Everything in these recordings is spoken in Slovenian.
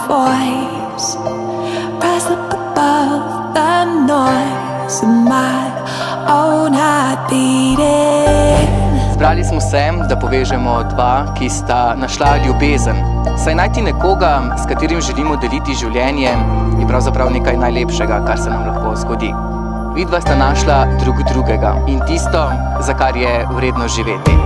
voice, rise up above the noise of my own heart beating. Zbrali smo se, da povežemo dva, ki sta našla ljubezen. Saj najti nekoga, s katerim želimo deliti življenje, je pravzaprav nekaj najlepšega, kar se nam lahko zgodi. Vidva sta našla drug drugega in tisto, za kar je vredno živeti.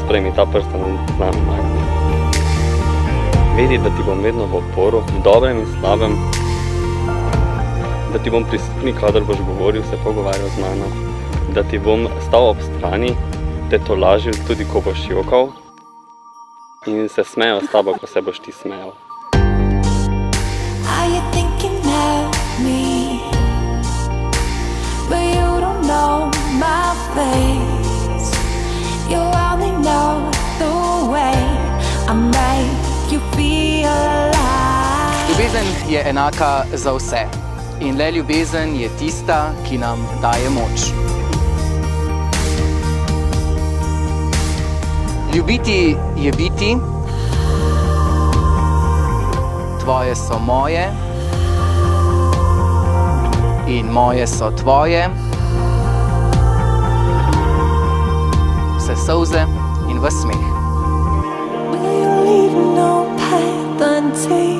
Sprejmi ta prsten z nami, Majka. Vedi, da ti bom vedno v oporu, v dobrem in slabem, da ti bom prisutni, kadar boš govoril, se pogovarjal z mano, da ti bom stal ob strani, te tolažil tudi, ko boš jokal in se smejal s tabo, ko se boš ti smejal. Are you thinking of me? But you don't know my face. You only know the way I make you feel alive. Ljubezen je enaka za vse. In le ljubezen je tista, ki nam daje moč. Ljubiti je biti, tvoje so moje in moje so tvoje, vse solze in ves smeh. Will you leave no path until